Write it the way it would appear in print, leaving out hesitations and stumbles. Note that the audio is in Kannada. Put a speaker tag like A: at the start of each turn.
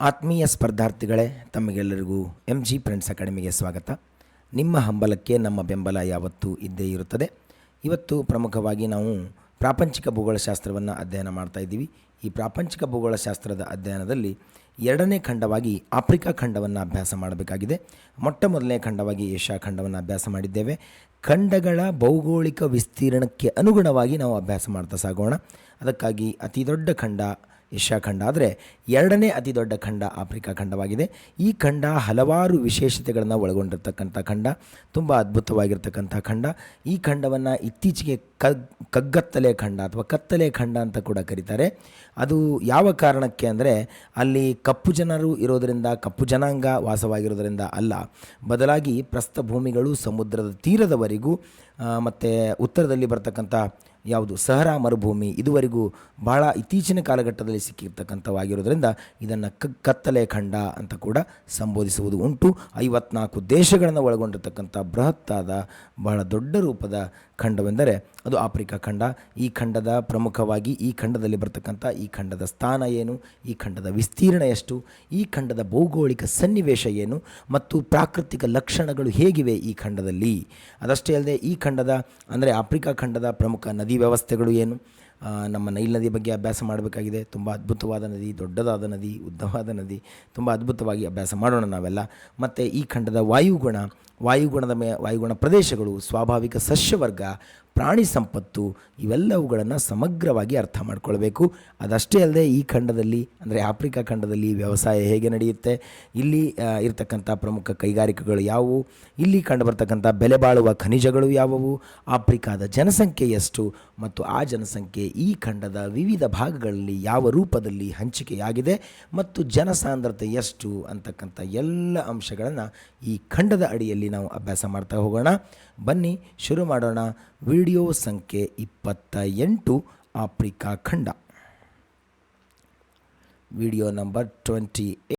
A: ಆತ್ಮೀಯ ಸ್ಪರ್ಧಾರ್ಥಿಗಳೇ, ತಮಗೆಲ್ಲರಿಗೂ MG ಫ್ರೆಂಡ್ಸ್ ಅಕಾಡೆಮಿಗೆ ಸ್ವಾಗತ. ನಿಮ್ಮ ಹಂಬಲಕ್ಕೆ ನಮ್ಮ ಬೆಂಬಲ ಯಾವತ್ತೂ ಇದ್ದೇ ಇರುತ್ತದೆ. ಇವತ್ತು ಪ್ರಮುಖವಾಗಿ ನಾವು ಪ್ರಾಪಂಚಿಕ ಭೂಗೋಳಶಾಸ್ತ್ರವನ್ನು ಅಧ್ಯಯನ ಮಾಡ್ತಾ ಇದ್ದೀವಿ. ಈ ಪ್ರಾಪಂಚಿಕ ಭೂಗೋಳಶಾಸ್ತ್ರದ ಅಧ್ಯಯನದಲ್ಲಿ ಎರಡನೇ ಖಂಡವಾಗಿ ಆಫ್ರಿಕಾ ಖಂಡವನ್ನು ಅಭ್ಯಾಸ ಮಾಡಬೇಕಾಗಿದೆ. ಮೊದಲನೇ ಖಂಡವಾಗಿ ಏಷ್ಯಾ ಖಂಡವನ್ನು ಅಭ್ಯಾಸ ಮಾಡಿದ್ದೇವೆ. ಖಂಡಗಳ ಭೌಗೋಳಿಕ ವಿಸ್ತೀರ್ಣಕ್ಕೆ ಅನುಗುಣವಾಗಿ ನಾವು ಅಭ್ಯಾಸ ಮಾಡ್ತಾ ಸಾಗೋಣ. ಅದಕ್ಕಾಗಿ ಅತಿ ದೊಡ್ಡ ಖಂಡ ಏಷ್ಯಾ ಖಂಡ ಆದರೆ ಎರಡನೇ ಅತಿ ದೊಡ್ಡ ಖಂಡ ಆಫ್ರಿಕಾ ಖಂಡವಾಗಿದೆ. ಈ ಖಂಡ ಹಲವಾರು ವಿಶೇಷತೆಗಳನ್ನು ಒಳಗೊಂಡಿರ್ತಕ್ಕಂಥ ಖಂಡ, ತುಂಬ ಅದ್ಭುತವಾಗಿರ್ತಕ್ಕಂಥ ಖಂಡ. ಈ ಖಂಡವನ್ನು ಇತ್ತೀಚೆಗೆ ಕಗ್ಗತ್ತಲೆ ಖಂಡ ಅಥವಾ ಕತ್ತಲೆ ಖಂಡ ಅಂತ ಕೂಡ ಕರೀತಾರೆ. ಅದು ಯಾವ ಕಾರಣಕ್ಕೆ ಅಂದರೆ ಅಲ್ಲಿ ಕಪ್ಪು ಜನರು ಇರೋದರಿಂದ, ಕಪ್ಪು ಜನಾಂಗ ವಾಸವಾಗಿರೋದರಿಂದ ಅಲ್ಲ, ಬದಲಾಗಿ ಪ್ರಸ್ಥಭೂಮಿಗಳು ಸಮುದ್ರದ ತೀರದವರೆಗೂ ಮತ್ತು ಉತ್ತರದಲ್ಲಿ ಬರ್ತಕ್ಕಂಥ ಯಾವುದು ಸಹರಾ ಮರುಭೂಮಿ ಇದುವರೆಗೂ ಭಾಳ ಇತ್ತೀಚಿನ ಕಾಲಘಟ್ಟದಲ್ಲಿ ಸಿಕ್ಕಿರ್ತಕ್ಕಂಥವಾಗಿರೋದ್ರಿಂದ ಇದನ್ನು ಕತ್ತಲೆ ಖಂಡ ಅಂತ ಕೂಡ ಸಂಬೋಧಿಸುವುದು ಉಂಟು. 54 ದೇಶಗಳನ್ನು ಒಳಗೊಂಡಿರ್ತಕ್ಕಂಥ ಬೃಹತ್ತಾದ ಬಹಳ ದೊಡ್ಡ ರೂಪದ ಖಂಡವೆಂದರೆ ಅದು ಆಫ್ರಿಕಾ ಖಂಡ. ಈ ಖಂಡದ ಪ್ರಮುಖವಾಗಿ ಈ ಖಂಡದಲ್ಲಿ ಬರ್ತಕ್ಕಂಥ ಈ ಖಂಡದ ಸ್ಥಾನ ಏನು, ಈ ಖಂಡದ ವಿಸ್ತೀರ್ಣ ಎಷ್ಟು, ಈ ಖಂಡದ ಭೌಗೋಳಿಕ ಸನ್ನಿವೇಶ ಏನು ಮತ್ತು ಪ್ರಾಕೃತಿಕ ಲಕ್ಷಣಗಳು ಹೇಗಿವೆ ಈ ಖಂಡದಲ್ಲಿ. ಅದಷ್ಟೇ ಅಲ್ಲದೆ ಈ ಖಂಡದ ಅಂದರೆ ಆಫ್ರಿಕಾ ಖಂಡದ ಪ್ರಮುಖ ನದಿ ವ್ಯವಸ್ಥೆಗಳು ಏನು. ನಮ್ಮ ನೈಲ್ ನದಿ ಬಗ್ಗೆ ಅಭ್ಯಾಸ ಮಾಡಬೇಕಾಗಿದೆ. ತುಂಬ ಅದ್ಭುತವಾದ ನದಿ, ದೊಡ್ಡದಾದ ನದಿ, ಉದ್ದವಾದ ನದಿ, ತುಂಬ ಅದ್ಭುತವಾಗಿ ಅಭ್ಯಾಸ ಮಾಡೋಣ ನಾವೆಲ್ಲ. ಮತ್ತು ಈ ಖಂಡದ ವಾಯುಗುಣ ಪ್ರದೇಶಗಳು, ಸ್ವಾಭಾವಿಕ ಸಸ್ಯವರ್ಗ, ಪ್ರಾಣಿ ಸಂಪತ್ತು ಇವೆಲ್ಲವುಗಳನ್ನು ಸಮಗ್ರವಾಗಿ ಅರ್ಥ ಮಾಡ್ಕೊಳ್ಬೇಕು. ಅದಷ್ಟೇ ಅಲ್ಲದೆ ಈ ಖಂಡದಲ್ಲಿ ಅಂದರೆ ಆಫ್ರಿಕಾ ಖಂಡದಲ್ಲಿ ವ್ಯವಸಾಯ ಹೇಗೆ ನಡೆಯುತ್ತೆ, ಇಲ್ಲಿ ಇರ್ತಕ್ಕಂಥ ಪ್ರಮುಖ ಕೈಗಾರಿಕೆಗಳು ಯಾವುವು, ಇಲ್ಲಿ ಕಂಡುಬರ್ತಕ್ಕಂಥ ಬೆಲೆ ಬಾಳುವ ಖನಿಜಗಳು ಯಾವುವು, ಆಫ್ರಿಕಾದ ಜನಸಂಖ್ಯೆ ಎಷ್ಟು ಮತ್ತು ಆ ಜನಸಂಖ್ಯೆ ಈ ಖಂಡದ ವಿವಿಧ ಭಾಗಗಳಲ್ಲಿ ಯಾವ ರೂಪದಲ್ಲಿ ಹಂಚಿಕೆಯಾಗಿದೆ ಮತ್ತು ಜನಸಾಂದ್ರತೆ ಎಷ್ಟು ಅಂತಕ್ಕಂಥ ಎಲ್ಲ ಅಂಶಗಳನ್ನು ಈ ಖಂಡದ ಅಡಿಯಲ್ಲಿ ನಾವು ಅಭ್ಯಾಸ ಮಾಡ್ತಾ ಹೋಗೋಣ. ಬನ್ನಿ ಶುರು ಮಾಡೋಣ. ವಿಡಿಯೋ ಸಂಖ್ಯೆ 28 ಆಫ್ರಿಕಾ ಖಂಡ, ವಿಡಿಯೋ ನಂಬರ್ 28.